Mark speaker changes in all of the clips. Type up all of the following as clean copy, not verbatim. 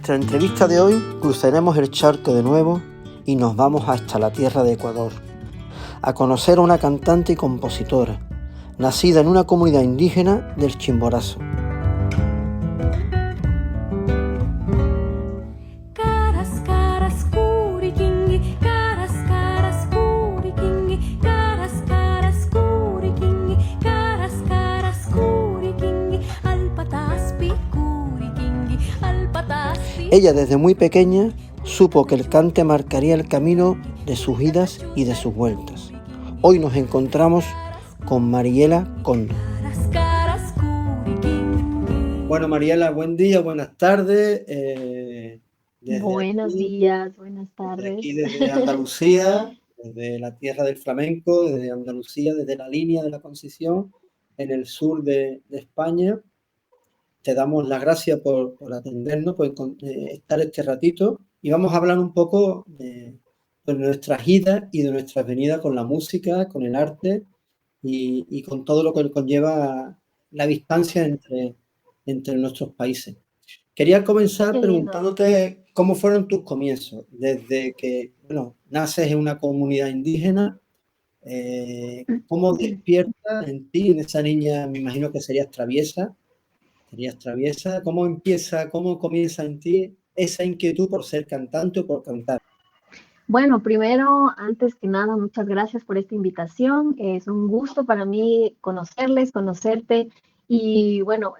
Speaker 1: nuestra entrevista de hoy cruzaremos el charco de nuevo y nos vamos hasta la tierra de Ecuador, a conocer a una cantante y compositora, nacida en una comunidad indígena del Chimborazo. Ella desde muy pequeña supo que el cante marcaría el camino de sus idas y de sus vueltas. Hoy nos encontramos con Mariela Condo. Bueno, Mariela, buen día, buenas tardes.
Speaker 2: Buenos días, buenas tardes.
Speaker 1: Desde Andalucía, desde la tierra del flamenco, desde Andalucía, desde la línea de la Concepción, en el sur de España. Te damos las gracias por atendernos, por estar este ratito, y vamos a hablar un poco de nuestras idas y de nuestras venidas con la música, con el arte y con todo lo que conlleva la distancia entre nuestros países. Quería comenzar
Speaker 2: Qué lindo.
Speaker 1: preguntándote cómo fueron tus comienzos, desde que, naces en una comunidad indígena, ¿cómo despierta en ti, en esa niña, me imagino que serías traviesa, cómo comienza en ti esa inquietud por ser cantante o por cantar?
Speaker 2: Bueno, primero, antes que nada, muchas gracias por esta invitación. Es un gusto para mí conocerles, conocerte. Y bueno,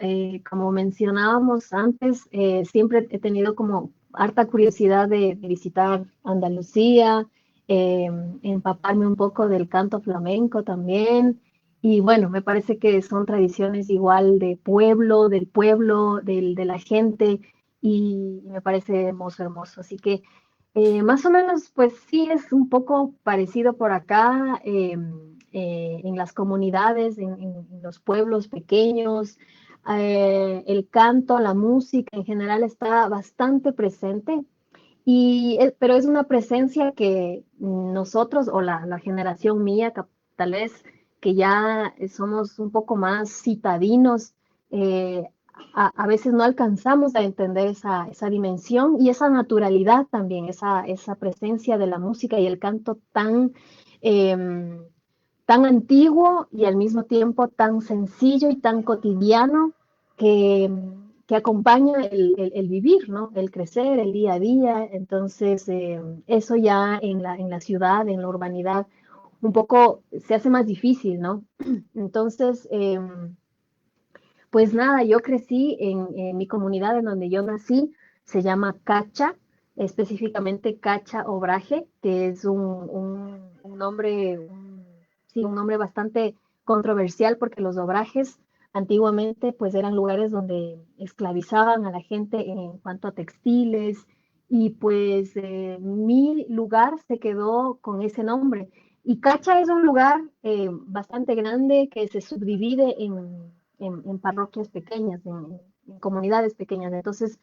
Speaker 2: como mencionábamos antes, siempre he tenido como harta curiosidad de visitar Andalucía, empaparme un poco del canto flamenco también. Y bueno, me parece que son tradiciones igual de pueblo, del pueblo, de la gente, y me parece hermoso, hermoso. Así que más o menos, pues sí es un poco parecido por acá, en las comunidades, en los pueblos pequeños. El canto, la música en general está bastante presente, pero es una presencia que nosotros o la generación mía, tal vez que ya somos un poco más citadinos, eh, a veces no alcanzamos a entender esa dimensión y esa naturalidad también, esa presencia de la música y el canto em, tan antiguo y al mismo tiempo tan sencillo y tan cotidiano que, que acompaña el vivir, ¿no? El crecer, el día a día. Entonces, eso ya en la ciudad, en la urbanidad, un poco se hace más difícil, ¿no? Entonces, pues nada, yo crecí en mi comunidad en donde yo nací, se llama Cacha, específicamente Cacha Obraje, que es un nombre, sí, un nombre bastante controversial porque los obrajes antiguamente pues eran lugares donde esclavizaban a la gente en cuanto a textiles y pues mi lugar se quedó con ese nombre. Y Cacha es un lugar bastante grande que se subdivide en parroquias pequeñas, en comunidades pequeñas. Entonces,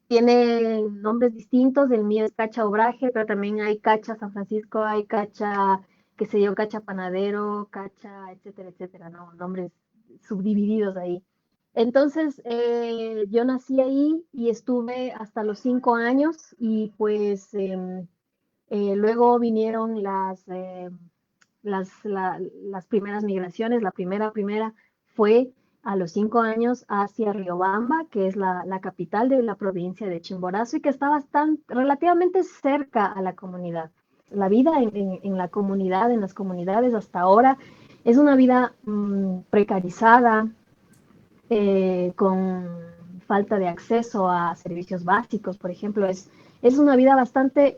Speaker 2: tiene nombres distintos. El mío es Cacha Obraje, pero también hay Cacha San Francisco, hay Cacha, qué sé yo, Cacha Panadero, Cacha, etcétera, etcétera, ¿no? Nombres subdivididos ahí. Entonces, yo nací ahí y estuve hasta los 5 años y pues luego vinieron las primeras migraciones. La primera fue a los 5 años hacia Riobamba, que es la capital de la provincia de Chimborazo y que está relativamente cerca a la comunidad. La vida en la comunidad, en las comunidades hasta ahora, es una vida precarizada, con falta de acceso a servicios básicos, por ejemplo. Es una vida bastante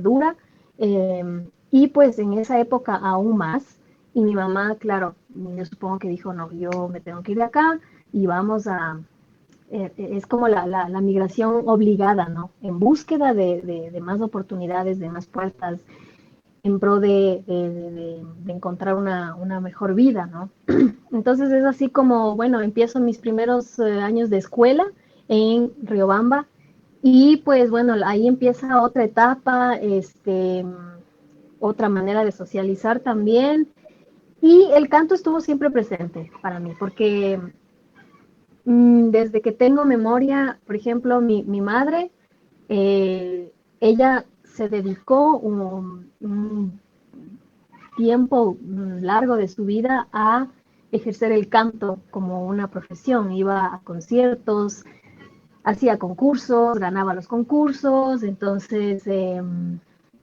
Speaker 2: dura, y pues en esa época aún más. Y mi mamá, claro, yo supongo que dijo, no, yo me tengo que ir de acá y vamos es como la migración obligada, ¿no? En búsqueda de más oportunidades, de más puertas, en pro de encontrar una mejor vida, ¿no? Entonces es así como, bueno, empiezo mis primeros años de escuela en Riobamba y pues bueno, ahí empieza otra etapa, otra manera de socializar también. Y el canto estuvo siempre presente para mí, porque Desde que tengo memoria, por ejemplo, mi madre, ella se dedicó un tiempo largo de su vida a ejercer el canto como una profesión. Iba a conciertos, hacía concursos, ganaba los concursos, entonces,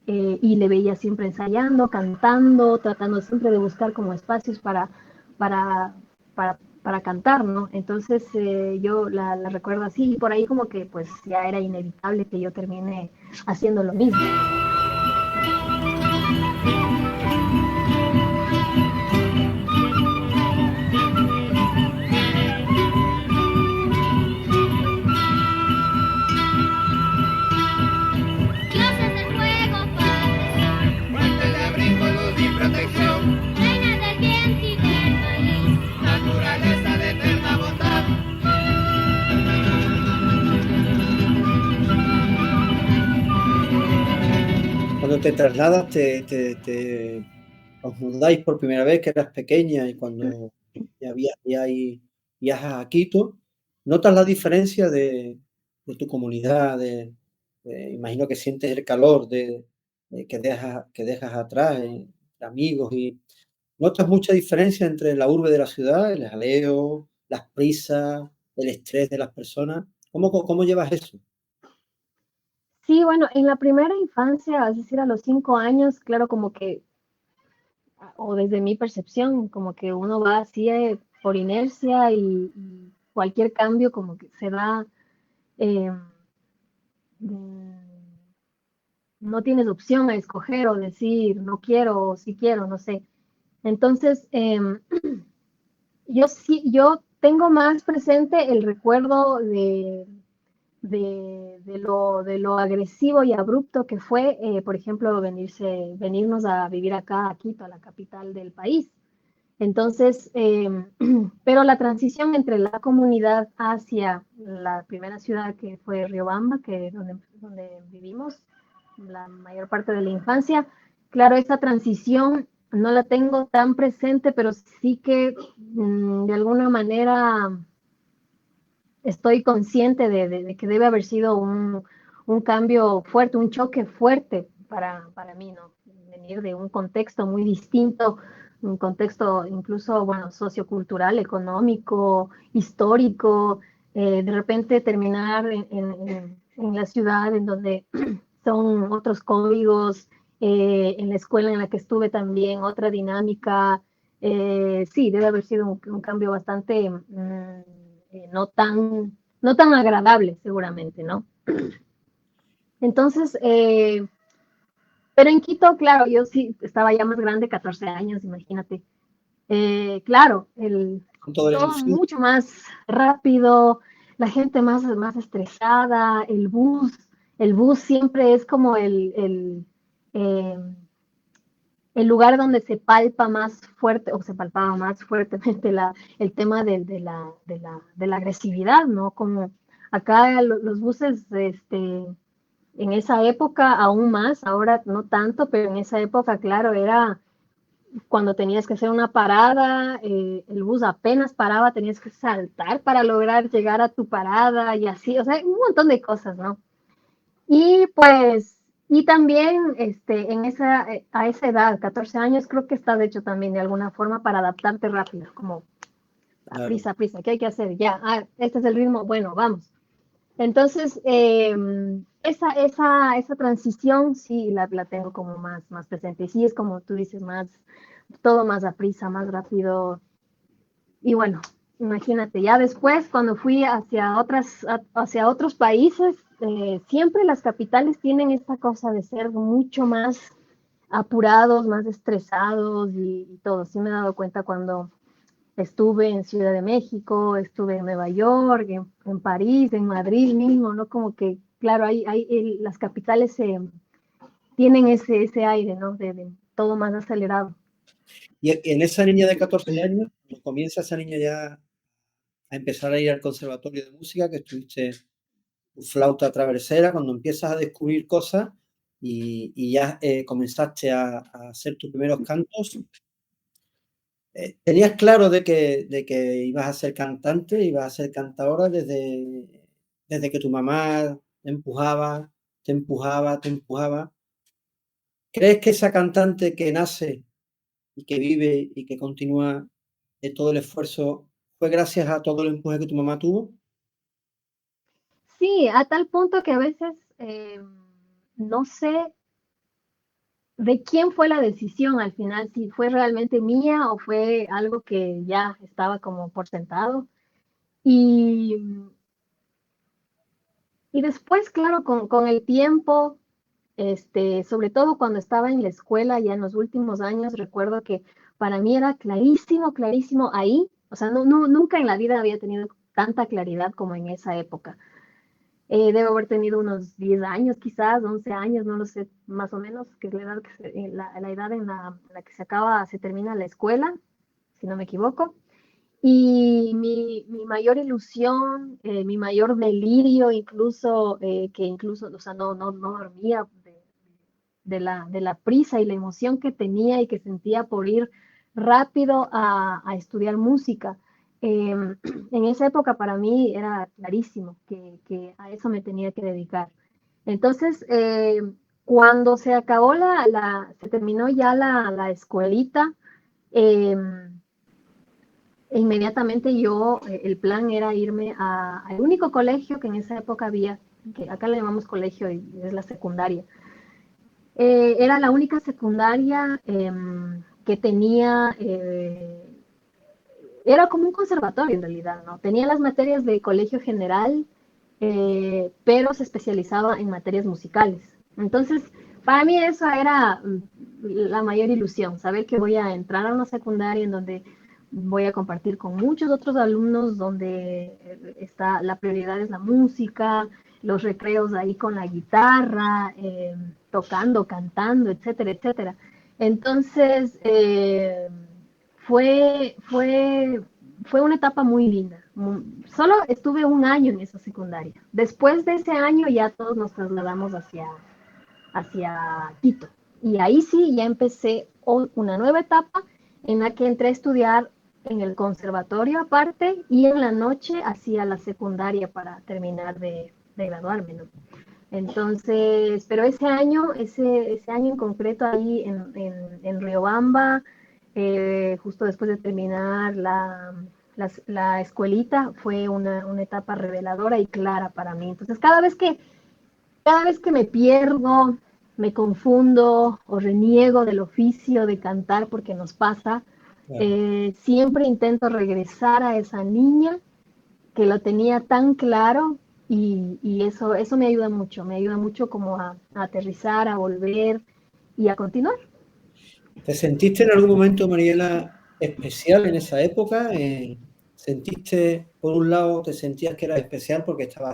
Speaker 2: y le veía siempre ensayando, cantando, tratando siempre de buscar como espacios para, para cantar, ¿no? Entonces yo la recuerdo así y por ahí como que pues ya era inevitable que yo termine haciendo lo mismo.
Speaker 3: Dioses del fuego, Padre Sol, fuente de abrigo, luz y protección, reina del viento y del maíz, naturaleza de eterna bondad.
Speaker 1: Cuando te trasladas, os mudáis por primera vez, que eras pequeña, y cuando viajas a Quito, ¿notas la diferencia de tu comunidad? Imagino que sientes el calor que dejas atrás, amigos, y ¿notas mucha diferencia entre la urbe de la ciudad, el jaleo, las prisas, el estrés de las personas? ¿Cómo llevas eso?
Speaker 2: Sí, bueno, en la primera infancia, es decir, a los 5 años, claro, como que, o desde mi percepción, como que uno va así por inercia y cualquier cambio como que se da, eh, mm, no tienes opción a escoger o decir no quiero o sí quiero, no sé. Entonces, yo sí, yo tengo más presente el recuerdo de lo agresivo y abrupto que fue, por ejemplo, venirnos a vivir acá a Quito, a la capital del país. Entonces, pero la transición entre la comunidad hacia la primera ciudad que fue Riobamba, que es donde vivimos la mayor parte de la infancia, claro, esta transición no la tengo tan presente, pero sí que de alguna manera estoy consciente de que debe haber sido un cambio fuerte, un choque fuerte para mí, ¿no? Venir de un contexto muy distinto, un contexto incluso, bueno, sociocultural, económico, histórico, de repente terminar en la ciudad en donde son otros códigos, en la escuela en la que estuve también, otra dinámica. Sí, debe haber sido un cambio bastante no tan agradable, seguramente, ¿no? Entonces, pero en Quito, claro, yo sí estaba ya más grande, 14 años, imagínate. Claro,
Speaker 1: Con todo el
Speaker 2: todo
Speaker 1: sur.
Speaker 2: mucho más rápido, la gente más estresada, el bus siempre es como eh, el lugar donde se palpa más fuerte o se palpaba más fuertemente el tema de la agresividad, ¿no? Como acá los buses, en esa época aún más, ahora no tanto, pero en esa época, claro, era cuando tenías que hacer una parada, el bus apenas paraba, tenías que saltar para lograr llegar a tu parada y así, o sea, un montón de cosas, ¿no? Y pues, y también a esa edad, 14 años, creo que estás hecho también de alguna forma para adaptarte rápido, como
Speaker 1: Claro.
Speaker 2: a prisa, ¿qué hay que hacer? Ya, este es el ritmo, bueno, vamos. Entonces, esa transición sí la tengo como más presente. Y sí es como tú dices, todo más a prisa, más rápido. Y bueno, imagínate, ya después cuando fui hacia otros países, siempre las capitales tienen esta cosa de ser mucho más apurados, más estresados y todo. Sí me he dado cuenta cuando estuve en Ciudad de México, estuve en Nueva York, en París, en Madrid mismo, ¿no? Como que, claro, las capitales tienen ese aire, ¿no? De todo más acelerado.
Speaker 1: Y en esa niña de 14 años, cuando comienza esa niña ya a empezar a ir al conservatorio de música, que estuviste tu flauta traversera, cuando empiezas a descubrir cosas y ya comenzaste a hacer tus primeros cantos, ¿Tenías claro de que ibas a ser cantante, ibas a ser cantadora desde que tu mamá te empujaba, te empujaba, te empujaba? ¿Crees que esa cantante que nace y que vive y que continúa de todo el esfuerzo fue gracias a todo el empuje que tu mamá tuvo?
Speaker 2: Sí, a tal punto que a veces no sé de quién fue la decisión al final, si fue realmente mía o fue algo que ya estaba como por sentado. Y, y después, claro, con el tiempo, sobre todo cuando estaba en la escuela, ya en los últimos años, recuerdo que para mí era clarísimo, clarísimo ahí, o sea, nunca en la vida había tenido tanta claridad como en esa época. Debo haber tenido unos 10 años, quizás 11 años, no lo sé, más o menos, que es la edad, la edad en la que se termina la escuela, si no me equivoco. Y mi mayor ilusión, mi mayor delirio, incluso, que incluso, o sea, no dormía de la prisa y la emoción que tenía y que sentía por ir rápido a estudiar música. Eh, en esa época para mí era clarísimo que a eso me tenía que dedicar. Entonces, cuando se acabó se terminó ya la escuelita, eh, inmediatamente el plan era irme al único colegio que en esa época había, que acá le llamamos colegio y es la secundaria. Era la única secundaria que tenía, era como un conservatorio en realidad, ¿no? Tenía las materias de colegio general, pero se especializaba en materias musicales. Entonces, para mí eso era la mayor ilusión, saber que voy a entrar a una secundaria en donde voy a compartir con muchos otros alumnos, donde la prioridad es la música, los recreos ahí con la guitarra, tocando, cantando, etcétera, etcétera. Entonces, fue, fue, fue una etapa muy linda. Solo estuve un año en esa secundaria. Después de ese año ya todos nos trasladamos hacia Quito. Y ahí sí ya empecé una nueva etapa en la que entré a estudiar en el conservatorio aparte y en la noche hacía la secundaria para terminar de graduarme, ¿no? Entonces, pero ese año en concreto ahí en Riobamba, justo después de terminar la escuelita, fue una etapa reveladora y clara para mí. Entonces, cada vez que me pierdo, me confundo o reniego del oficio de cantar porque nos pasa,
Speaker 1: Claro.
Speaker 2: siempre intento regresar a esa niña que lo tenía tan claro y eso me ayuda mucho como a aterrizar, a volver y a continuar.
Speaker 1: ¿Te sentiste en algún momento, Mariela, especial en esa época? ¿Sentiste, por un lado, te sentías que eras especial porque estaba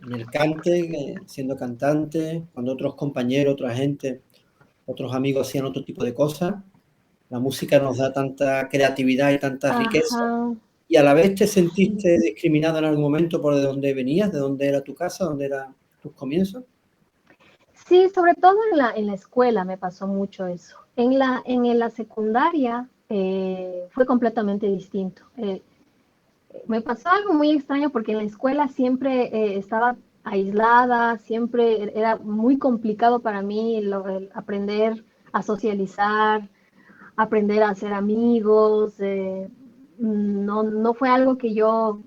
Speaker 1: en el cante, siendo cantante, cuando otros compañeros, otra gente, otros amigos hacían otro tipo de cosas? La música nos da tanta creatividad y tanta riqueza.
Speaker 2: Ajá.
Speaker 1: ¿Y a la vez te sentiste discriminado en algún momento por de dónde venías, de dónde era tu casa, dónde eran tus comienzos?
Speaker 2: Sí, sobre todo en la escuela me pasó mucho eso. En la secundaria fue completamente distinto. Me pasó algo muy extraño porque en la escuela siempre estaba aislada, siempre era muy complicado para mí el aprender a socializar, aprender a hacer amigos. No fue algo que yo,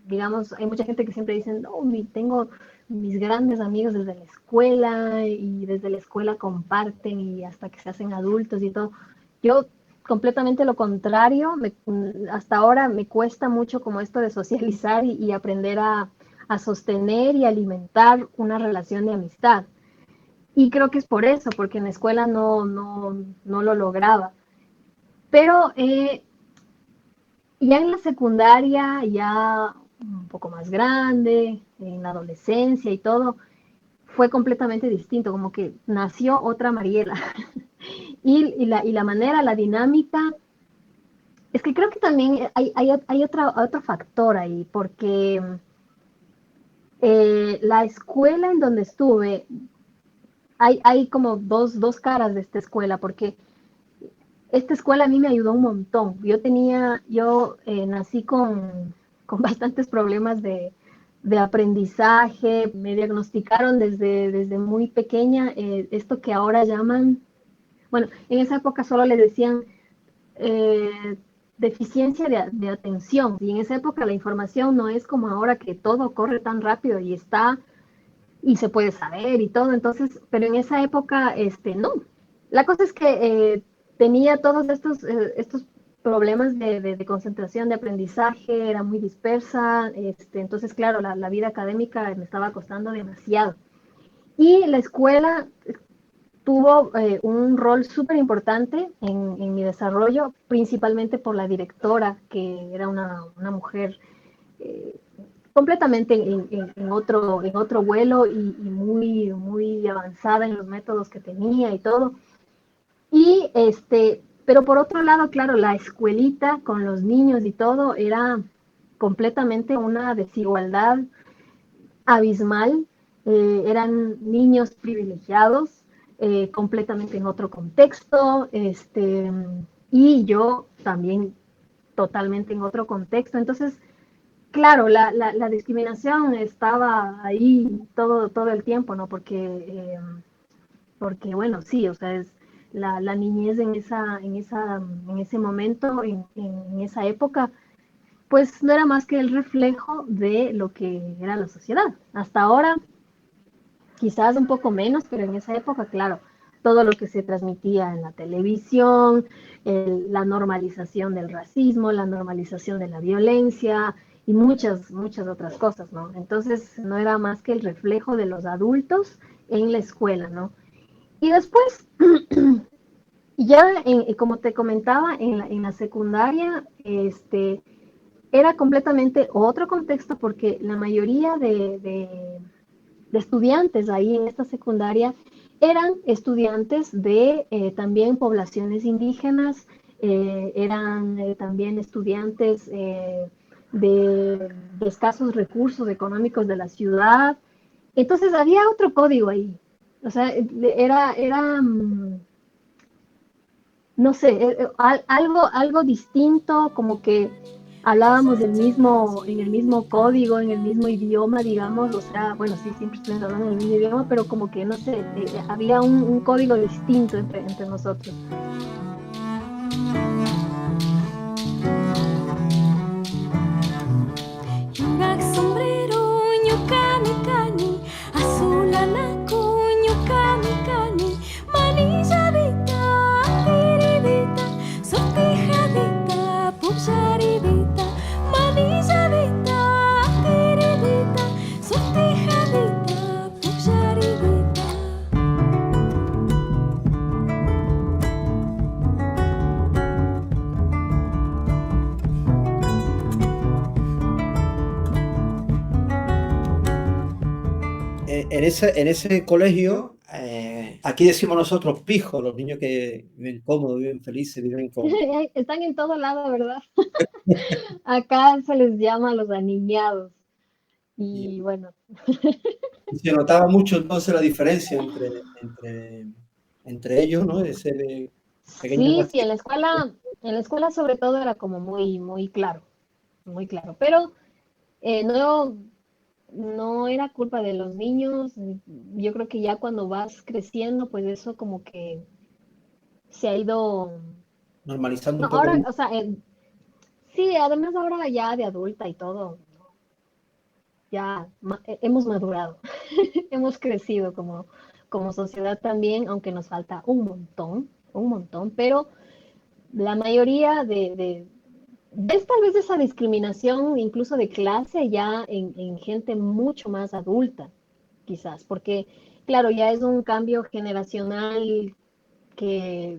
Speaker 2: digamos, hay mucha gente que siempre dice, no, tengo mis grandes amigos desde la escuela y desde la escuela comparten y hasta que se hacen adultos y todo. Yo completamente lo contrario, hasta ahora me cuesta mucho como esto de socializar y aprender a sostener y alimentar una relación de amistad. Y creo que es por eso, porque en la escuela no lo lograba. Pero ya en la secundaria, ya un poco más grande, en la adolescencia y todo, fue completamente distinto, como que nació otra Mariela. Y la manera, la dinámica, es que creo que también hay otro factor ahí, porque la escuela en donde estuve, hay como dos caras de esta escuela, porque esta escuela a mí me ayudó un montón. Yo nací con bastantes problemas de aprendizaje, me diagnosticaron desde muy pequeña esto que ahora llaman, bueno, en esa época solo le decían eh, deficiencia de atención, y en esa época la información no es como ahora que todo corre tan rápido y está y se puede saber y todo, entonces, pero en esa época, no. La cosa es que tenía todos estos problemas de concentración, de aprendizaje, era muy dispersa, entonces, claro, la vida académica me estaba costando demasiado. Y la escuela tuvo un rol súper importante en mi desarrollo, principalmente por la directora, que era una mujer eh, completamente en otro vuelo y muy avanzada en los métodos que tenía y todo. Y pero por otro lado, claro, la escuelita con los niños y todo era completamente una desigualdad abismal. Eran niños privilegiados, completamente en otro contexto, y yo también totalmente en otro contexto. Entonces, claro, la discriminación estaba ahí todo el tiempo, ¿no? Porque bueno, sí, o sea, es la niñez en ese momento, en esa época, pues no era más que el reflejo de lo que era la sociedad. Hasta ahora, quizás un poco menos, pero en esa época, claro, todo lo que se transmitía en la televisión, la normalización del racismo, la normalización de la violencia y muchas otras cosas, ¿no? Entonces, no era más que el reflejo de los adultos en la escuela, ¿no? Y después, ya como te comentaba, en la secundaria, era completamente otro contexto porque la mayoría de estudiantes ahí en esta secundaria eran estudiantes de también poblaciones indígenas, eran también estudiantes de escasos recursos económicos de la ciudad. Entonces había otro código ahí. O sea, no sé, algo distinto, como que hablábamos en el mismo código, en el mismo idioma, digamos, o sea, bueno, sí, siempre estuvimos hablando en el mismo idioma, pero como que, no sé, había un código distinto entre nosotros.
Speaker 3: Yurak sombrero ñuqami kani, azulanaku ñuqami kani, manilladita, tiridita, sortijadita, pucharidita, manilladita, tiridita, sortijadita, pucharidita.
Speaker 1: En ese colegio, aquí decimos nosotros pijos, los niños que viven cómodos, viven felices, viven con...
Speaker 2: Están en todo lado, ¿verdad? Acá se les llama los aniñados. Y
Speaker 1: Y
Speaker 2: bueno,
Speaker 1: se notaba mucho entonces la diferencia entre ellos, ¿no? Ese pequeño
Speaker 2: sí,
Speaker 1: racismo.
Speaker 2: en la escuela sobre todo era como muy claro. Pero no, no era culpa de los niños. Yo creo que ya cuando vas creciendo, pues eso como que se ha ido.
Speaker 1: Normalizando
Speaker 2: No,
Speaker 1: un poco
Speaker 2: ahora,
Speaker 1: más.
Speaker 2: o sea, sí, además ahora ya de adulta y todo, ya hemos madurado, hemos crecido como sociedad también, aunque nos falta un montón, pero la mayoría ves tal vez esa discriminación incluso de clase ya en gente mucho más adulta, quizás, porque claro, ya es un cambio generacional que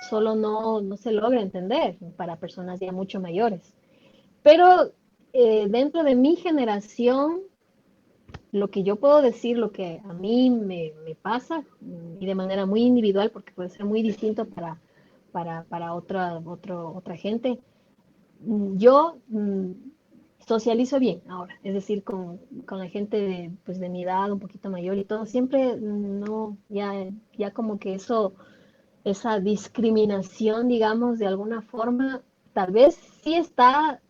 Speaker 2: solo no se logra entender para personas ya mucho mayores. Pero dentro de mi generación, lo que yo puedo decir, lo que a mí me pasa, y de manera muy individual, porque puede ser muy distinto para otra gente, yo socializo bien ahora, es decir, con la gente pues de mi edad, un poquito mayor y todo, siempre no, ya como que eso esa discriminación, digamos, de alguna forma, tal vez sí está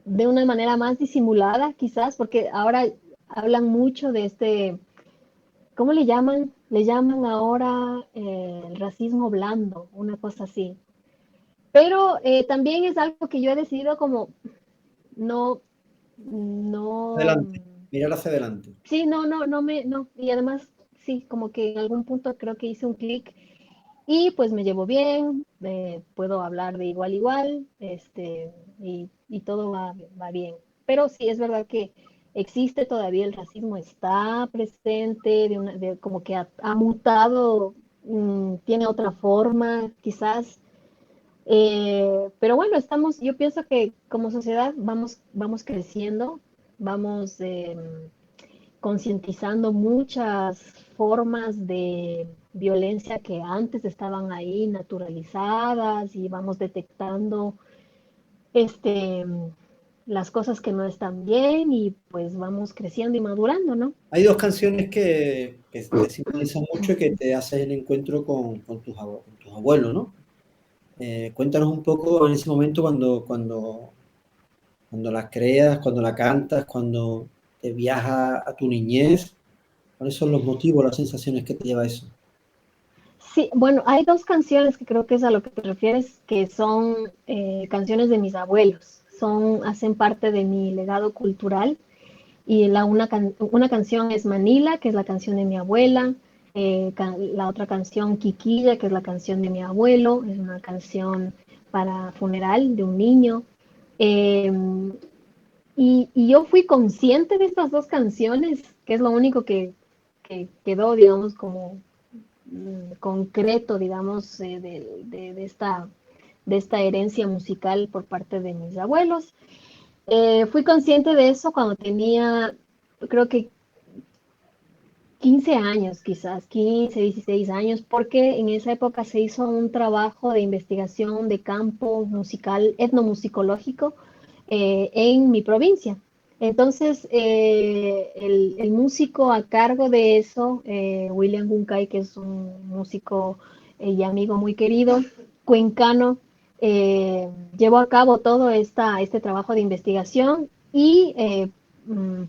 Speaker 2: de una manera más disimulada, quizás, porque ahora hablan mucho de este, ¿cómo le llaman? Le llaman ahora el racismo blando, una cosa así. Pero también es algo que yo he decidido como no, no,
Speaker 1: Adelante, mirar hacia adelante.
Speaker 2: sí, no, y además, sí, como que en algún punto creo que hice un clic y pues me llevo bien, puedo hablar de igual a igual, y todo va bien. Pero sí, es verdad que existe todavía el racismo, está presente, como que ha mutado, tiene otra forma, quizás. Pero bueno, yo pienso que como sociedad vamos creciendo, vamos concientizando muchas formas de violencia que antes estaban ahí naturalizadas y vamos detectando este, las cosas que no están bien y pues vamos creciendo y madurando, ¿no?
Speaker 1: Hay dos canciones que te simbolizan mucho y que te haces el encuentro con con tus abuelos, ¿no? Cuéntanos un poco en ese momento cuando las creas, cuando la cantas, cuando te viaja a tu niñez. ¿Cuáles son los motivos, las sensaciones que te lleva eso?
Speaker 2: Sí, bueno, hay dos canciones que creo que es a lo que te refieres, que son canciones de mis abuelos, hacen parte de mi legado cultural. Y una canción es Manila, que es la canción de mi abuela. La otra canción, Kikilla, que es la canción de mi abuelo. Es una canción para funeral de un niño. Eh, y yo fui consciente de estas dos canciones, que es lo único que quedó, digamos, como concreto, digamos, de esta herencia musical por parte de mis abuelos. Fui consciente de eso cuando tenía, creo que 15 años, quizás 15, 16 años, porque en esa época se hizo un trabajo de investigación de campo musical, etnomusicológico, en mi provincia. Entonces, el músico a cargo de eso, William Guncay, que es un músico y amigo muy querido, cuencano, llevó a cabo todo este trabajo de investigación y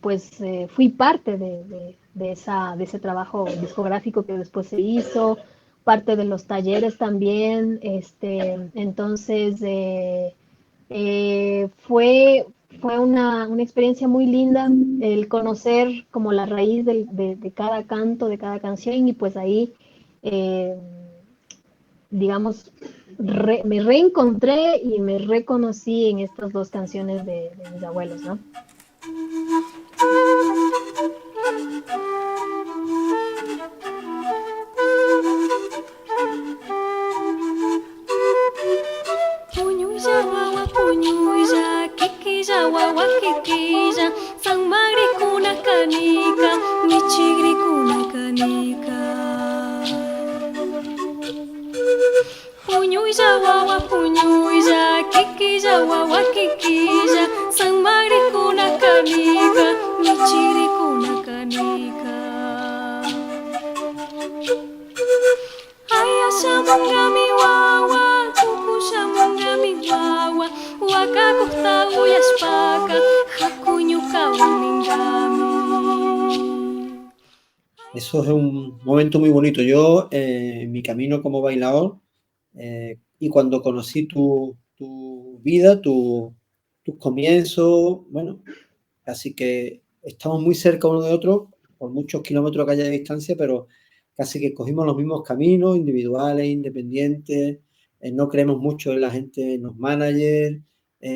Speaker 2: pues fui parte de ese trabajo discográfico que después se hizo, parte de los talleres también, entonces fue una experiencia muy linda el conocer como la raíz de cada canto, de cada canción y pues ahí, eh, digamos, me reencontré y me reconocí en estas dos canciones de mis abuelos, ¿no?
Speaker 3: Puñuya, wawa, puñuya, kikilla, wawa, kikilla, San Magri kuna canica, michigri kuna canica. Puñuya, wawa, puñuya, kikilla, wawa, kikilla, San Magri kuna canica, michigri kuna canica. Ay, ashamunga mi wawa, tukushamunga mi wawa, wakakusta uyashpaka, hakuñuka uningami.
Speaker 1: Eso es un momento muy bonito. Yo, en mi camino como bailador, y cuando conocí tu vida, tus comienzos, bueno, así que estamos muy cerca uno de otro, por muchos kilómetros que haya de distancia, pero casi que cogimos los mismos caminos, individuales, independientes, no creemos mucho en la gente, en los managers,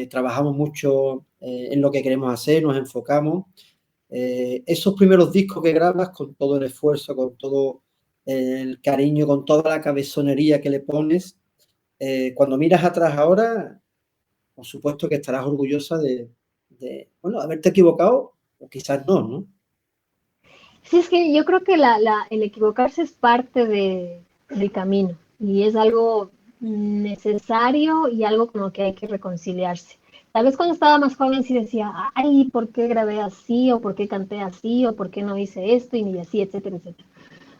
Speaker 1: trabajamos mucho en lo que queremos hacer, nos enfocamos. Esos primeros discos que grabas con todo el esfuerzo, con todo el cariño, con toda la cabezonería que le pones, cuando miras atrás ahora, por supuesto que estarás orgullosa bueno, haberte equivocado o quizás no, ¿no?
Speaker 2: Sí, es que yo creo que el equivocarse es parte del camino y es algo necesario y algo con lo que hay que reconciliarse. Tal vez cuando estaba más joven sí decía, ay, ¿por qué grabé así? ¿O por qué canté así? ¿O por qué no hice esto? Y así, etcétera, etcétera.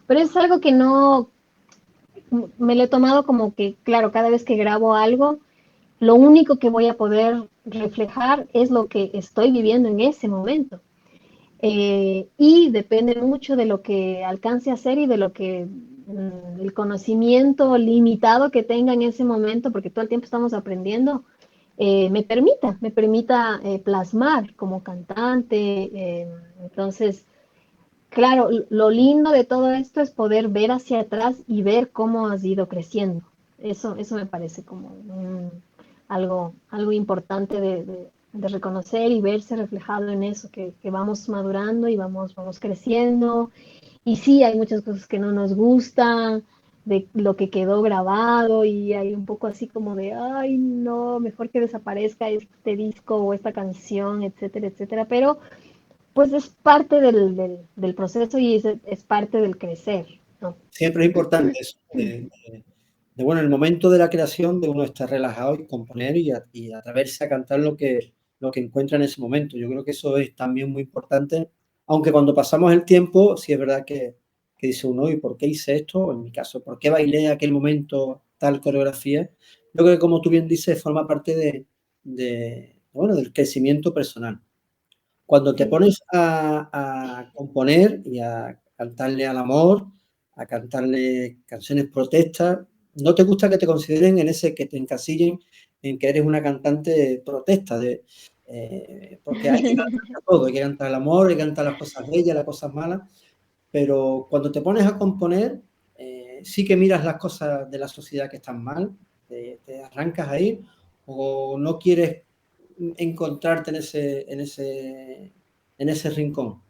Speaker 2: Pero es algo que me lo he tomado como que, claro, cada vez que grabo algo, lo único que voy a poder reflejar es lo que estoy viviendo en ese momento. Y depende mucho de lo que alcance a hacer y de lo que el conocimiento limitado que tenga en ese momento, porque todo el tiempo estamos aprendiendo, me permita plasmar como cantante. Entonces, claro, lo lindo de todo esto es poder ver hacia atrás y ver cómo has ido creciendo. Eso me parece como algo importante de reconocer y verse reflejado en eso, que vamos madurando y vamos creciendo. Y sí, hay muchas cosas que no nos gustan, de lo que quedó grabado y hay un poco así como de, ay, no, mejor que desaparezca este disco o esta canción, etcétera, etcétera. Pero pues es parte del proceso y es parte del crecer, ¿no?
Speaker 1: Siempre es importante eso, bueno, el momento de la creación de uno estar relajado y componer y atreverse a cantar lo que encuentra en ese momento. Yo creo que eso es también muy importante, aunque cuando pasamos el tiempo, sí es verdad que dice uno, ¿y por qué hice esto? O en mi caso, ¿por qué bailé aquel momento tal coreografía? Yo creo que, como tú bien dices, forma parte bueno, del crecimiento personal. Cuando te
Speaker 2: Sí.
Speaker 1: pones a componer y a cantarle al amor, a cantarle canciones protestas, no te gusta que te consideren que te encasillen en que eres una cantante protesta, porque hay que cantar todo, hay que cantar el amor, hay que cantar las cosas bellas, las cosas malas, pero cuando te pones a componer, sí que miras las cosas de la sociedad que están mal, te arrancas ahí, o no quieres encontrarte en ese rincón.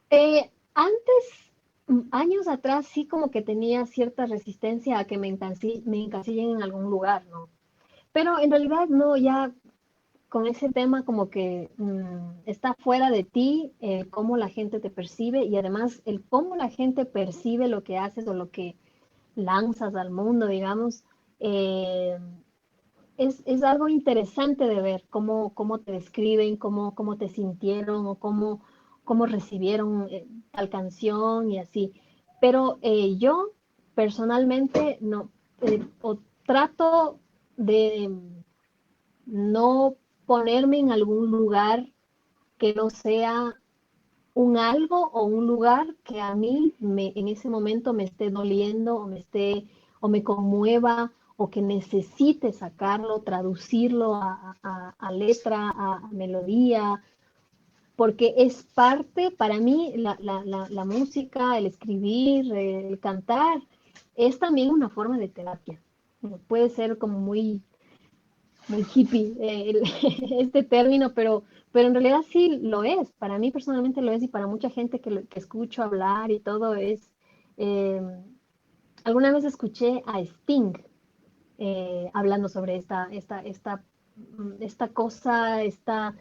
Speaker 2: Antes, años atrás, sí como que tenía cierta resistencia a que me encasillen en algún lugar, ¿no? Pero en realidad no, ya con ese tema como que está fuera de ti, cómo la gente te percibe y además el cómo la gente percibe lo que haces o lo que lanzas al mundo, digamos, eh, es algo interesante de ver cómo te describen, cómo te sintieron o cómo recibieron tal canción y así. Pero yo personalmente no, o trato de no ponerme en algún lugar que no sea un algo o un lugar que a mí en ese momento me esté doliendo o me conmueva o que necesite sacarlo, traducirlo a letra, a melodía, porque es parte, para mí, la música, el escribir, el cantar, es también una forma de terapia. Puede ser como muy hippie este término, pero en realidad sí lo es. Para mí personalmente lo es y para mucha gente que escucho hablar y todo es. eh, Alguna vez escuché a Sting hablando sobre esta cosa, esta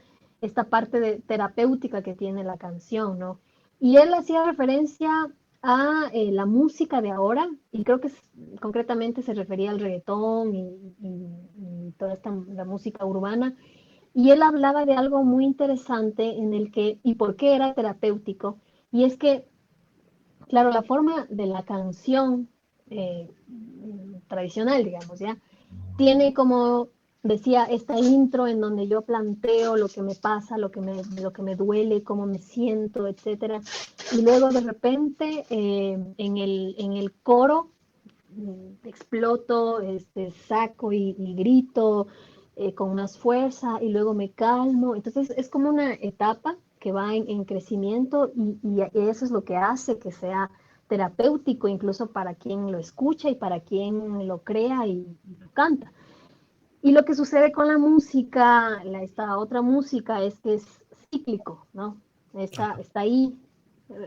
Speaker 2: parte terapéutica que tiene la canción, ¿no? Y él hacía referencia a la música de ahora, y creo que concretamente se refería al reggaetón y toda la música urbana, y él hablaba de algo muy interesante en el que, y por qué era terapéutico, y es que, claro, la forma de la canción tradicional, digamos, ¿ya? Tiene como decía esta intro en donde yo planteo lo que me pasa, lo que me duele, cómo me siento, etcétera. Y luego de repente en el coro exploto, saco y grito con más fuerza y luego me calmo. Entonces es como una etapa que va en crecimiento y eso es lo que hace que sea terapéutico incluso para quien lo escucha y para quien lo crea y lo canta. Y lo que sucede con la música, esta otra música, es que es cíclico, ¿no? Está ahí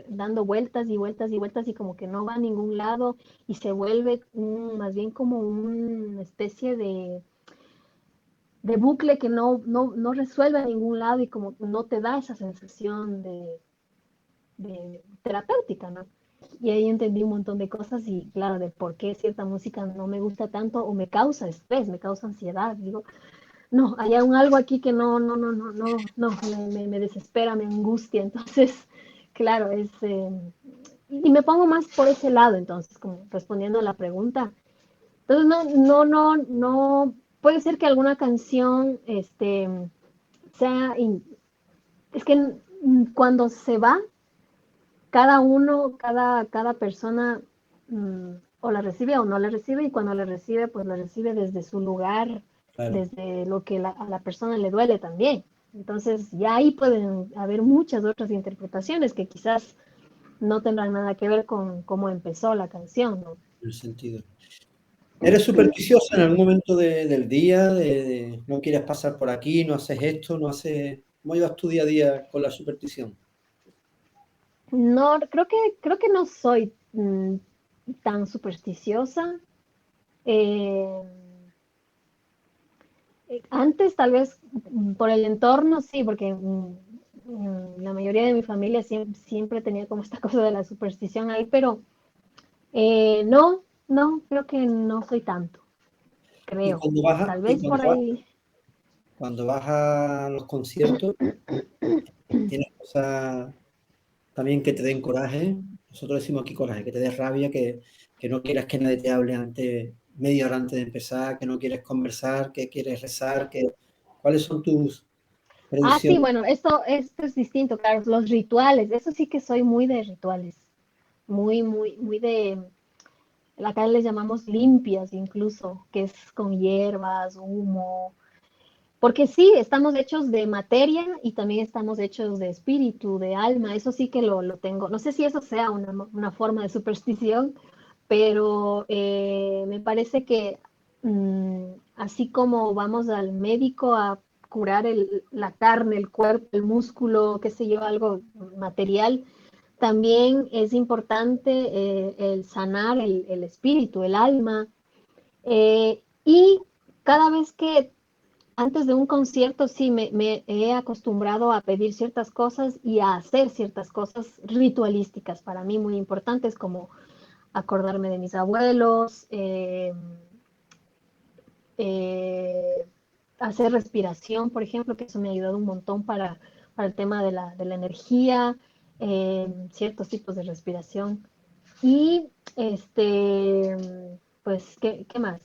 Speaker 2: dando vueltas y vueltas y vueltas y como que no va a ningún lado y se vuelve más bien como una especie de bucle que no resuelve a ningún lado y como no te da esa sensación de terapéutica, ¿no? Y ahí entendí un montón de cosas y claro, de por qué cierta música no me gusta tanto o me causa estrés, me causa ansiedad. Digo, no, hay algo aquí que no, me desespera, me angustia. Entonces, claro, y me pongo más por ese lado, entonces, como respondiendo a la pregunta. Entonces, no, puede ser que alguna canción, sea, es que cuando se va, cada uno, cada persona o la recibe o no la recibe, y cuando la recibe, pues la recibe desde su lugar,
Speaker 1: Claro,
Speaker 2: desde lo que a la persona le duele también. Entonces, ya ahí pueden haber muchas otras interpretaciones que quizás no tendrán nada que ver con cómo empezó la canción, ¿no?
Speaker 1: en el sentido. ¿Eres supersticiosa en algún momento del día? No quieres pasar por aquí, no haces esto, no haces... ¿Cómo llevas tu día a día con la superstición?
Speaker 2: No, creo que no soy tan supersticiosa. Eh, Antes, tal vez, por el entorno, sí, porque la mayoría de mi familia siempre tenía como esta cosa de la superstición ahí, pero no, creo que no soy tanto,
Speaker 1: Y
Speaker 2: creo.
Speaker 1: cuando vas
Speaker 2: Tal vez por ahí.
Speaker 1: cuando vas a los conciertos, tienes cosas también que te den coraje. Nosotros decimos aquí coraje, que te dé rabia, que no quieras que nadie te hable media hora antes de empezar, que no quieres conversar, que quieres rezar, ¿cuáles son tus
Speaker 2: Ah, sí,
Speaker 1: predicciones?
Speaker 2: bueno, esto es distinto, claro, los rituales, eso sí que soy muy de rituales, muy de, acá les llamamos limpias incluso, que es con hierbas, humo, porque sí, estamos hechos de materia y también estamos hechos de espíritu, de alma, eso sí que lo tengo. No sé si eso sea una forma de superstición, pero me parece que así como vamos al médico a curar la carne, el cuerpo, el músculo, qué sé yo, algo material, también es importante el sanar el espíritu, el alma. Y cada vez que antes de un concierto sí me he acostumbrado a pedir ciertas cosas y a hacer ciertas cosas ritualísticas para mí muy importantes, como acordarme de mis abuelos, eh, hacer respiración, por ejemplo, que eso me ha ayudado un montón para el tema de la energía, ciertos tipos de respiración. Y pues, ¿qué más?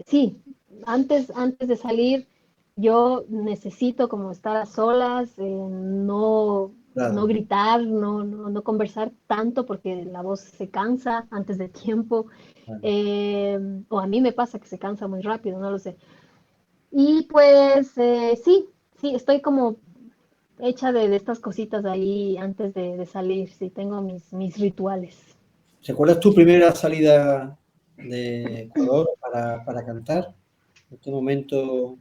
Speaker 2: Sí, antes de salir, yo necesito como estar a solas, no
Speaker 1: Claro,
Speaker 2: gritar, no conversar tanto porque la voz se cansa antes de tiempo.
Speaker 1: claro.
Speaker 2: eh, o a mí me pasa que se cansa muy rápido, no lo sé. Y pues sí, estoy como hecha de estas cositas ahí antes de salir, sí, tengo mis rituales.
Speaker 1: ¿Recuerdas tu primera salida de Ecuador para cantar? Este momento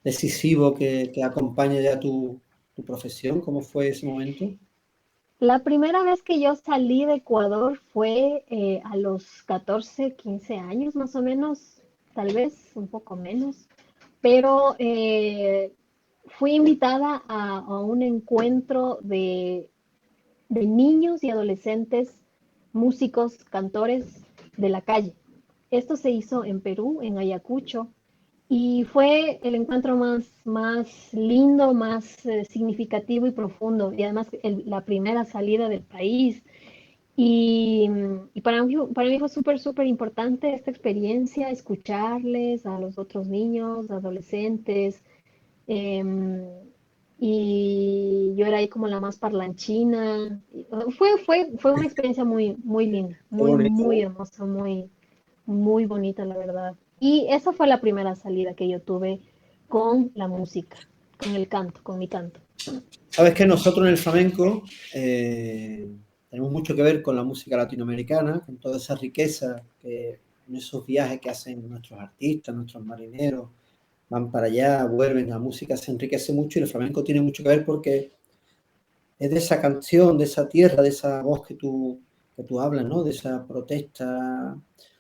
Speaker 1: decisivo que acompaña ya tu profesión, ¿cómo fue ese momento?
Speaker 2: La primera vez que yo salí de Ecuador fue a los 14, 15 años más o menos, tal vez un poco menos, pero fui invitada a un encuentro de niños y adolescentes, músicos, cantores de la calle. Esto se hizo en Perú, en Ayacucho, y fue el encuentro más lindo, más significativo y profundo, y además la primera salida del país. Y para mí fue súper importante esta experiencia, escucharles a los otros niños, adolescentes, em, y yo era ahí como la más parlanchina. Fue una experiencia muy linda,
Speaker 1: Qué bonito,
Speaker 2: muy
Speaker 1: ¿no?
Speaker 2: hermosa, muy bonita, la verdad. Y esa fue la primera salida que yo tuve con la música, con el canto, con mi canto.
Speaker 1: Sabes que nosotros en el flamenco tenemos mucho que ver con la música latinoamericana, con toda esa riqueza que en esos viajes que hacen nuestros artistas, nuestros marineros, van para allá, vuelven, la música se enriquece mucho y el flamenco tiene mucho que ver porque es de esa canción, de esa tierra, de esa voz que tú hablas, ¿no? De esa protesta,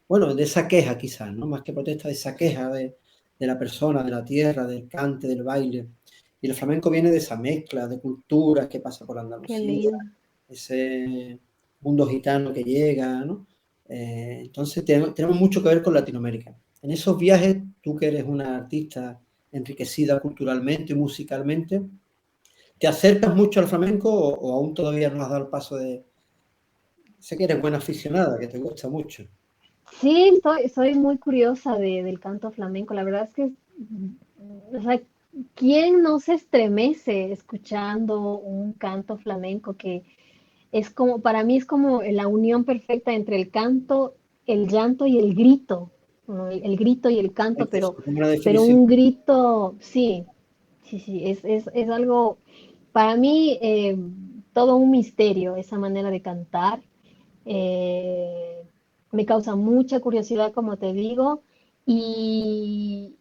Speaker 1: bueno, de esa queja quizás, ¿no? Más que protesta, de esa queja de la persona, de la tierra, del cante, del baile. Y el flamenco viene de esa mezcla de culturas que pasa por
Speaker 2: Qué
Speaker 1: Andalucía,
Speaker 2: lindo.
Speaker 1: ese mundo gitano que llega, ¿no? Entonces tenemos mucho que ver con Latinoamérica. En esos viajes, tú que eres una artista enriquecida culturalmente y musicalmente, ¿te acercas mucho al flamenco o aún todavía no has dado el paso sé que eres buena aficionada, que te gusta mucho.
Speaker 2: Sí, soy muy curiosa del canto flamenco. La verdad es que, o sea, ¿quién no se estremece escuchando un canto flamenco que es como, para mí es como la unión perfecta entre el canto, el llanto y el grito, ¿no? El grito y el canto,
Speaker 1: Eso es como una
Speaker 2: pero
Speaker 1: definición.
Speaker 2: un grito, sí, sí, es algo, para mí, todo un misterio esa manera de cantar. eh, Me causa mucha curiosidad, como te digo, y,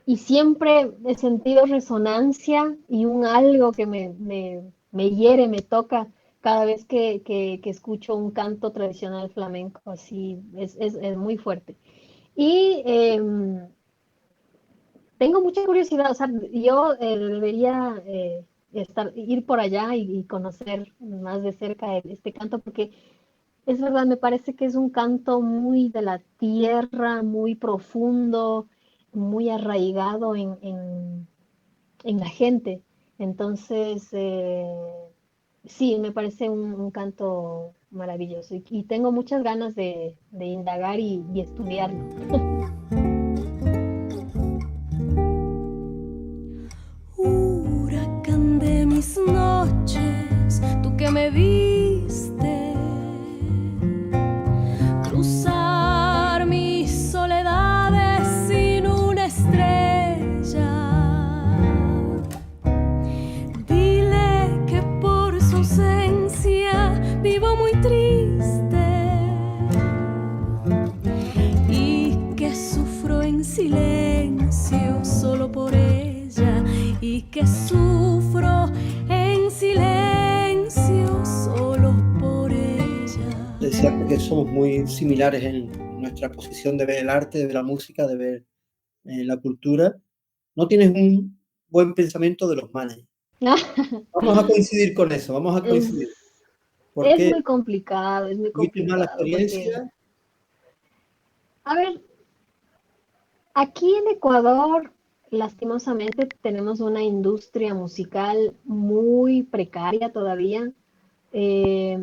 Speaker 2: y siempre he sentido resonancia y un algo que me hiere, me toca cada vez que escucho un canto tradicional flamenco, así es muy fuerte. Y tengo mucha curiosidad, o sea, yo debería ir por allá y conocer más de cerca este canto, porque es verdad, me parece que es un canto muy de la tierra, muy profundo, muy arraigado en la gente. Entonces, sí, me parece un canto maravilloso y tengo muchas ganas de indagar y estudiarlo.
Speaker 3: Huracán de mis noches, tú que me viste cruzar mis soledades sin una estrella. Dile que por su ausencia vivo muy triste y que sufro en silencio solo por ella, y que sufro en silencio solo por ella.
Speaker 1: Decía que somos muy similares en nuestra posición de ver el arte, de ver la música, de ver la cultura. No tienes un buen pensamiento de los managers. Vamos a coincidir con eso, vamos a
Speaker 2: Es,
Speaker 1: coincidir.
Speaker 2: es
Speaker 1: Porque
Speaker 2: muy
Speaker 1: tuviste mala
Speaker 2: complicado, porque,
Speaker 1: experiencia.
Speaker 2: a ver, aquí en Ecuador, lastimosamente, tenemos una industria musical muy precaria todavía, eh,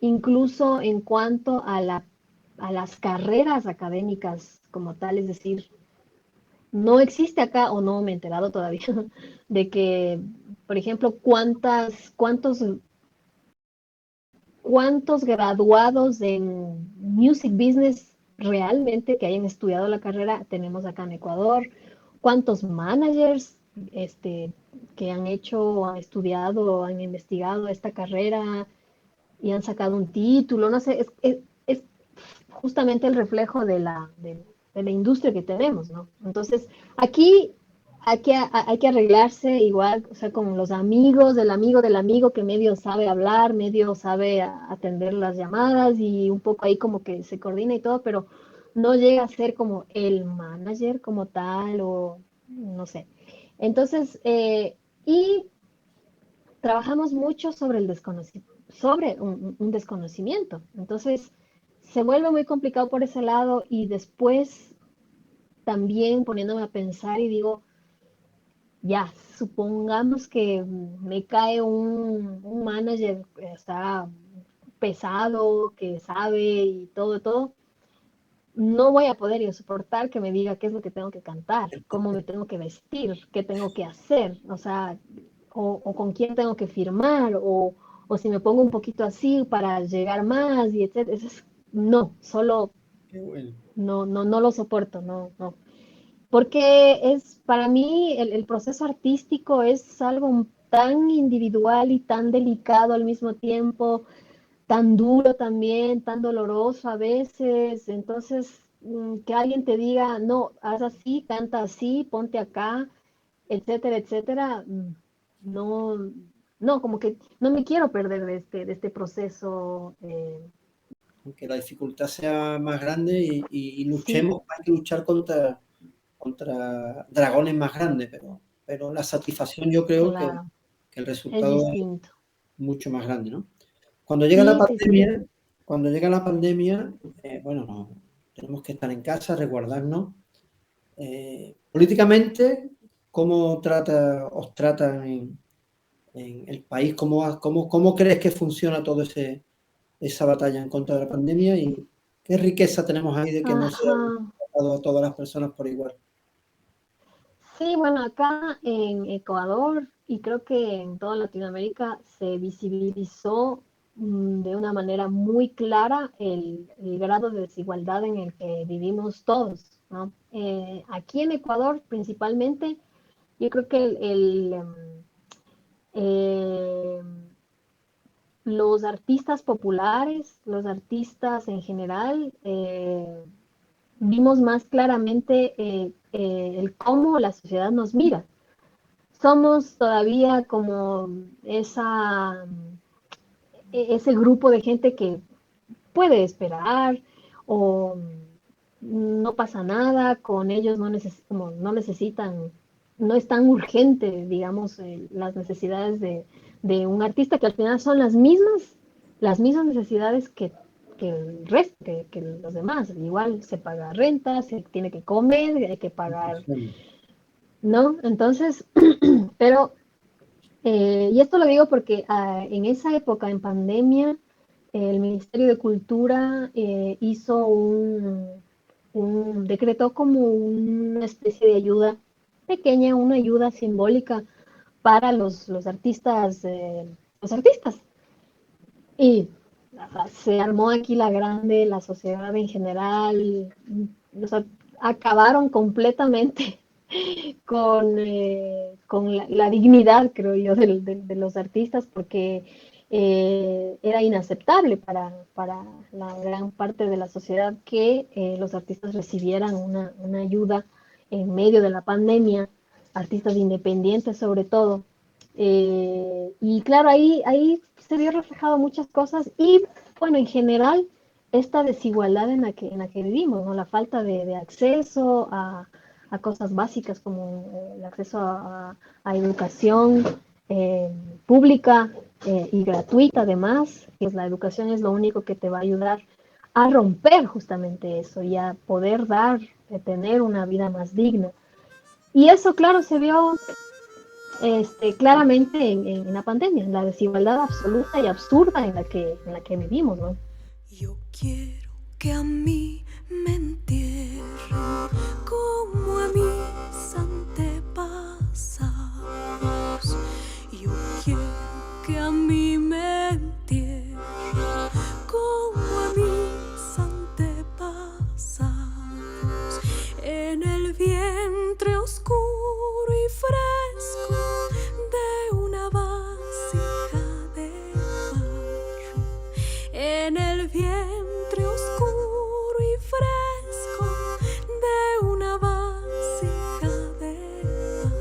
Speaker 2: incluso en cuanto a las carreras académicas como tal, es decir, no existe acá, o no me he enterado todavía, de que, por ejemplo, cuántos graduados en music business realmente que hayan estudiado la carrera tenemos acá en Ecuador, cuántos managers que han hecho, han estudiado, han investigado esta carrera y han sacado un título, no sé, es justamente el reflejo de la industria que tenemos, ¿no? Entonces, aquí hay que arreglarse igual, o sea, con los amigos del amigo que medio sabe hablar, medio sabe atender las llamadas y un poco ahí como que se coordina y todo, pero no llega a ser como el manager como tal o no sé. Entonces, y trabajamos mucho sobre el desconocimiento, sobre un desconocimiento. Entonces, se vuelve muy complicado por ese lado y después también poniéndome a pensar y digo, ya, supongamos que me cae un manager que está pesado, que sabe y todo, no voy a poder yo soportar que me diga qué es lo que tengo que cantar, cómo me tengo que vestir, qué tengo que hacer, o sea, o con quién tengo que firmar, o si me pongo un poquito así para llegar más, y etcétera. No, solo
Speaker 1: Qué bueno.
Speaker 2: no lo soporto, no. Porque es, para mí, el proceso artístico es algo tan individual y tan delicado al mismo tiempo, tan duro también, tan doloroso a veces. Entonces, que alguien te diga, no, haz así, canta así, ponte acá, etcétera, etcétera, no, no, como que no me quiero perder de este proceso.
Speaker 1: Aunque la dificultad sea más grande y
Speaker 2: Sí,
Speaker 1: luchemos, hay que luchar contra dragones más grandes, pero la satisfacción yo creo
Speaker 2: claro,
Speaker 1: que el
Speaker 2: es
Speaker 1: resultado es
Speaker 2: distinto.
Speaker 1: mucho más grande, ¿no? Cuando llega la
Speaker 2: Sí, sí, sí,
Speaker 1: pandemia, cuando llega la pandemia, bueno, no, tenemos que estar en casa, resguardarnos. Políticamente, ¿cómo os tratan en el país? ¿Cómo crees que funciona todo esa batalla en contra de la pandemia y qué riqueza tenemos ahí de que no se
Speaker 2: Ajá.
Speaker 1: ha tratado a todas las personas por igual.
Speaker 2: Sí, bueno, acá en Ecuador y creo que en toda Latinoamérica se visibilizó de una manera muy clara el grado de desigualdad en el que vivimos todos, ¿no? Aquí en Ecuador principalmente, yo creo que eh, los artistas populares, los artistas en general, vimos más claramente el cómo la sociedad nos mira. Somos todavía como ese grupo de gente que puede esperar o no pasa nada, con ellos como no necesitan, no es tan urgente, digamos, las necesidades de un artista que al final son las mismas necesidades que el resto, que los demás. Igual se paga renta, se tiene que comer, hay que pagar, ¿no? Entonces, pero y esto lo digo porque en esa época, en pandemia, el Ministerio de Cultura hizo decretó como una especie de ayuda pequeña, una ayuda simbólica para los artistas, los artistas. Y se armó aquí la grande, la sociedad en general, o sea, acabaron completamente con la dignidad, creo yo, de los artistas, porque era inaceptable para la gran parte de la sociedad que los artistas recibieran una ayuda en medio de la pandemia, artistas independientes sobre todo. Y claro, ahí se vio reflejado muchas cosas y bueno, en general, esta desigualdad en la que vivimos, ¿no? La falta de acceso a cosas básicas como el acceso a educación eh, pública y gratuita además, que la educación es lo único que te va a ayudar a romper justamente eso y a poder tener una vida más digna. Y eso, claro, se vio claramente en la pandemia, en la desigualdad absoluta y absurda en la que vivimos, ¿no?
Speaker 4: Yo quiero que a mí me entierren como a mis antepasados. Yo quiero que a mí me entierren como a mis antepasados. En el vientre oscuro y fresco de una vasija de barro. En el vientre oscuro y fresco de una vasija de barro.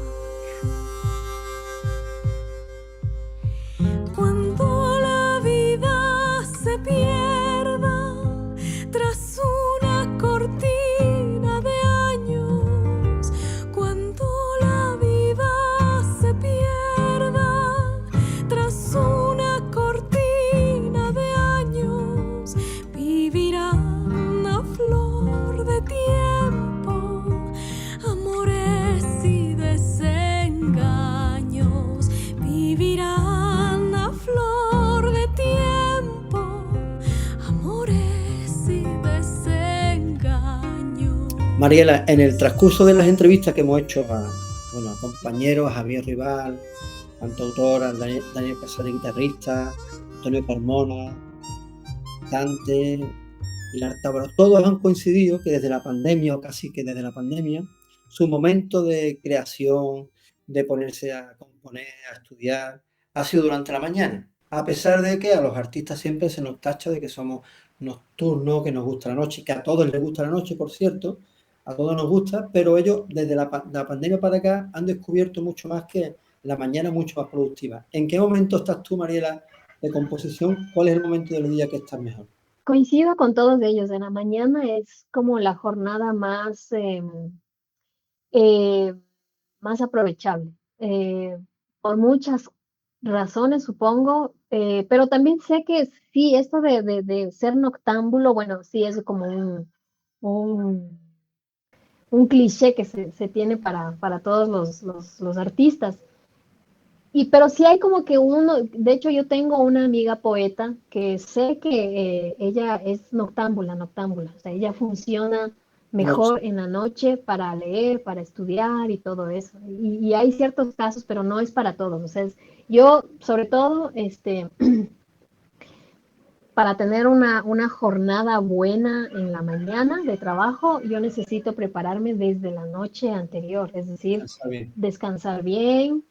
Speaker 4: Cuando la vida se pierda tras una cortina de años, cuando la vida se pierda tras una cortina de años, vivirán a flor de tiempo amores y desengaños. Vivirán a flor de tiempo amores y desengaños.
Speaker 1: Mariela, en el transcurso de las entrevistas que hemos hecho a compañeros, a Javier Rival, cantautor, a Daniel Casares, guitarrista, Antonio Carmona, Dante, Pilar Tábaro, todos han coincidido que desde la pandemia, o casi que desde la pandemia, su momento de creación, de ponerse a componer, a estudiar, ha sido durante la mañana. A pesar de que a los artistas siempre se nos tacha de que somos nocturnos, que nos gusta la noche, que a todos les gusta la noche, por cierto, a todos nos gusta, pero ellos desde la pandemia para acá han descubierto mucho más que la mañana mucho más productiva. ¿En qué momento estás tú, Mariela, de composición? ¿Cuál es el momento del día que estás mejor?
Speaker 2: Coincido con todos ellos, en la mañana es como la jornada eh, más aprovechable, por muchas razones, supongo, pero también sé que sí, esto de ser noctámbulo, bueno, sí es como un, un cliché que se tiene para todos los artistas. pero sí hay como que uno, de hecho yo tengo una amiga poeta que sé que ella es noctámbula, o sea, ella funciona
Speaker 1: Noche.
Speaker 2: mejor en la noche para leer, para estudiar y todo eso. Y hay ciertos casos, pero no es para todos. O sea, yo, sobre todo, para tener una jornada buena en la mañana de trabajo, yo necesito prepararme desde la noche anterior, es decir,
Speaker 1: Está bien.
Speaker 2: descansar bien,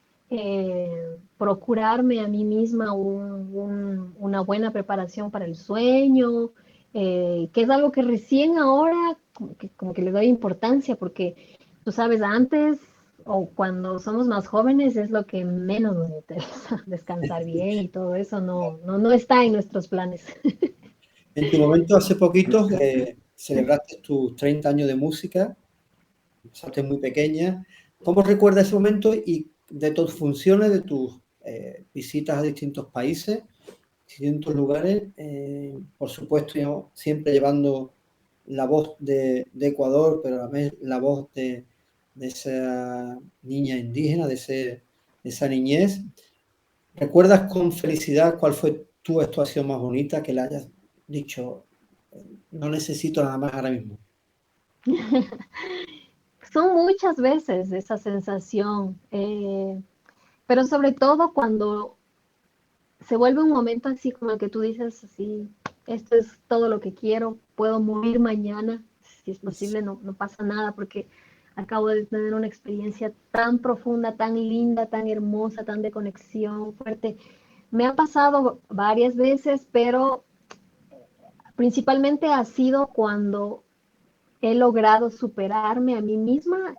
Speaker 2: procurarme a mí misma una buena preparación para el sueño, que es algo que recién ahora como que le doy importancia, porque tú sabes, antes o cuando somos más jóvenes es lo que menos nos interesa, descansar bien y todo eso no está en nuestros planes.
Speaker 1: En tu momento, hace poquito, celebraste tus 30 años de música, empezaste muy pequeña. ¿Cómo recuerdas ese momento y de tus funciones, de tus visitas a distintos países, distintos lugares? Por supuesto, yo siempre llevando la voz de Ecuador, pero a la vez la voz de esa niña indígena, de esa niñez. ¿Recuerdas con felicidad cuál fue tu actuación más bonita que le hayas dicho, no necesito nada más ahora mismo?
Speaker 2: Son muchas veces esa sensación, pero sobre todo cuando se vuelve un momento así como el que tú dices, así, esto es todo lo que quiero, puedo morir mañana, si es posible, no pasa nada, porque acabo de tener una experiencia tan profunda, tan linda, tan hermosa, tan de conexión fuerte. Me ha pasado varias veces, pero principalmente ha sido cuando he logrado superarme a mí misma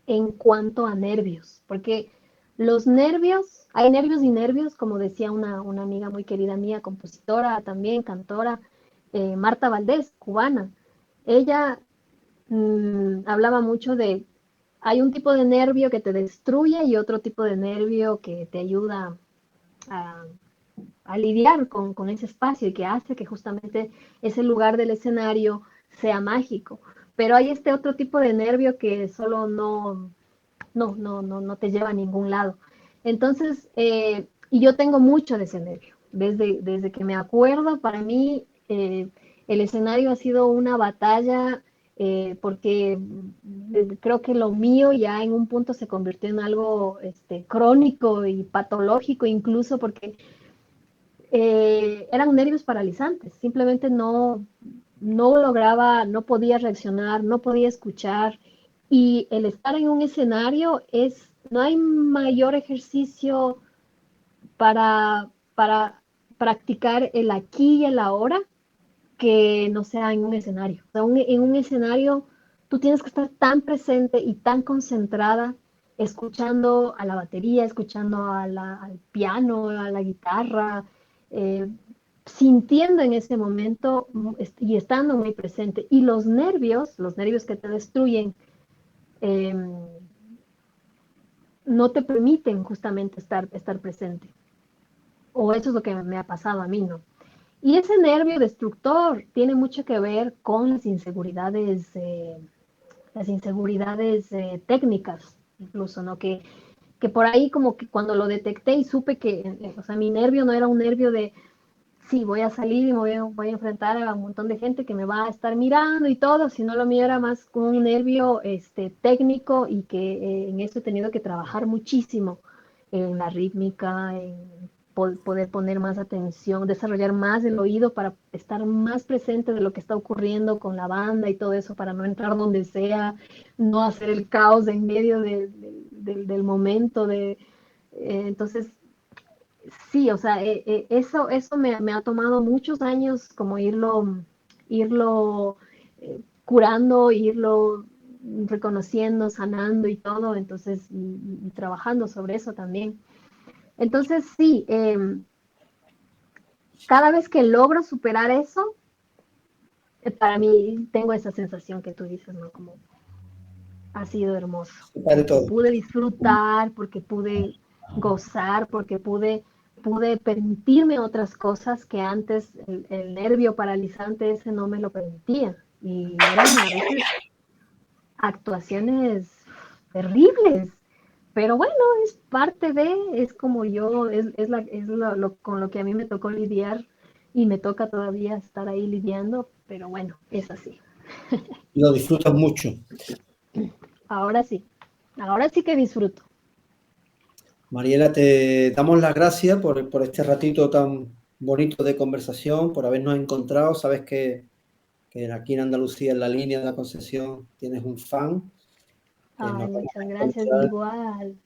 Speaker 2: en cuanto a nervios, porque los nervios, hay nervios y nervios, como decía una amiga muy querida mía, compositora también, cantora, Marta Valdés, cubana. Ella hablaba mucho de, hay un tipo de nervio que te destruye y otro tipo de nervio que te ayuda a, a lidiar con ese espacio y que hace que justamente ese lugar del escenario sea mágico. Pero hay este otro tipo de nervio que solo no te lleva a ningún lado. Entonces, y yo tengo mucho de ese nervio. Desde que me acuerdo, para mí el escenario ha sido una batalla porque creo que lo mío ya en un punto se convirtió en algo crónico y patológico, incluso porque eran nervios paralizantes. Simplemente no lograba, no podía reaccionar, no podía escuchar. Y el estar en un escenario no hay mayor ejercicio para practicar el aquí y el ahora que no sea en un escenario. O sea, en un escenario tú tienes que estar tan presente y tan concentrada, escuchando a la batería, escuchando al piano, a la guitarra, eh, sintiendo en ese momento y estando muy presente. Y los nervios que te destruyen, eh, no te permiten justamente estar presente. O eso es lo que me ha pasado a mí, ¿no? Y ese nervio destructor tiene mucho que ver con las inseguridades técnicas, incluso, ¿no? Que por ahí como que cuando lo detecté y supe que, o sea, mi nervio no era un nervio de, sí, voy a salir y voy a enfrentar a un montón de gente que me va a estar mirando y todo, sino lo mío era más como un nervio técnico y que en eso he tenido que trabajar muchísimo en la rítmica, en poder poner más atención, desarrollar más el oído para estar más presente de lo que está ocurriendo con la banda y todo eso, para no entrar donde sea, no hacer el caos en medio del momento. Entonces, sí, o sea, eso me ha tomado muchos años como irlo curando, irlo reconociendo, sanando y todo, entonces, y trabajando sobre eso también. Entonces, sí, cada vez que logro superar eso, para mí tengo esa sensación que tú dices, ¿no? Como ha sido hermoso,
Speaker 1: Para
Speaker 2: porque
Speaker 1: todo.
Speaker 2: pude disfrutar, porque pude gozar, porque pude permitirme otras cosas que antes el nervio paralizante ese no me lo permitía. Y eran a veces actuaciones terribles, pero bueno, es parte de, es como yo, con lo que a mí me tocó lidiar y me toca todavía estar ahí lidiando, pero bueno, es así.
Speaker 1: Lo disfrutas mucho.
Speaker 2: Ahora sí que disfruto.
Speaker 1: Mariela, te damos las gracias por este ratito tan bonito de conversación, por habernos encontrado. Sabes que aquí en Andalucía, en la línea de la Concesión, tienes un fan. Que
Speaker 2: Ay,
Speaker 1: nos vamos
Speaker 2: muchas
Speaker 1: a
Speaker 2: gracias,
Speaker 1: encontrar,
Speaker 2: igual.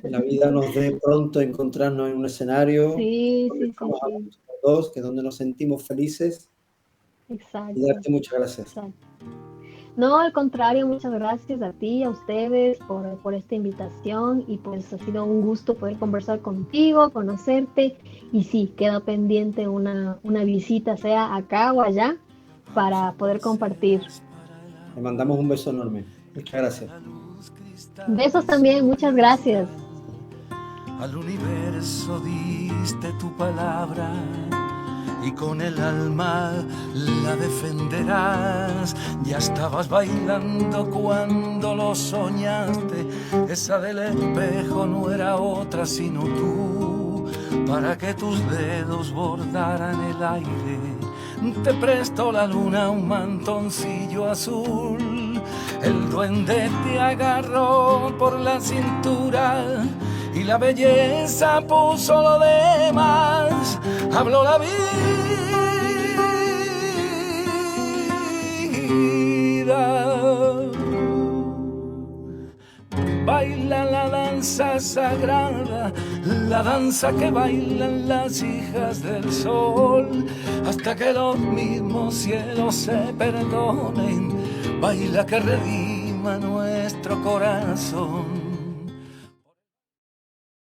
Speaker 1: que la vida nos dé pronto encontrarnos en un escenario
Speaker 2: Sí,
Speaker 1: donde
Speaker 2: sí, sí,
Speaker 1: estamos a
Speaker 2: sí,
Speaker 1: gusto los dos, que es donde nos sentimos felices. Y
Speaker 2: exacto,
Speaker 1: darte muchas gracias.
Speaker 2: exacto. No, al contrario, muchas gracias a ti, a ustedes por esta invitación y pues ha sido un gusto poder conversar contigo, conocerte y sí, queda pendiente una visita, sea acá o allá, para poder compartir.
Speaker 1: Te mandamos un beso enorme. Muchas gracias.
Speaker 2: Besos también, muchas gracias.
Speaker 5: Al universo diste tu palabra y con el alma la defenderás. Ya estabas bailando cuando lo soñaste. Esa del espejo no era otra sino tú, para que tus dedos bordaran el aire. Te prestó la luna un mantoncillo azul. El duende te agarró por la cintura y la belleza puso lo demás. Habló la vida. Baila la danza sagrada, la danza que bailan las hijas del sol, hasta que los mismos cielos se perdonen. Baila que redima nuestro corazón.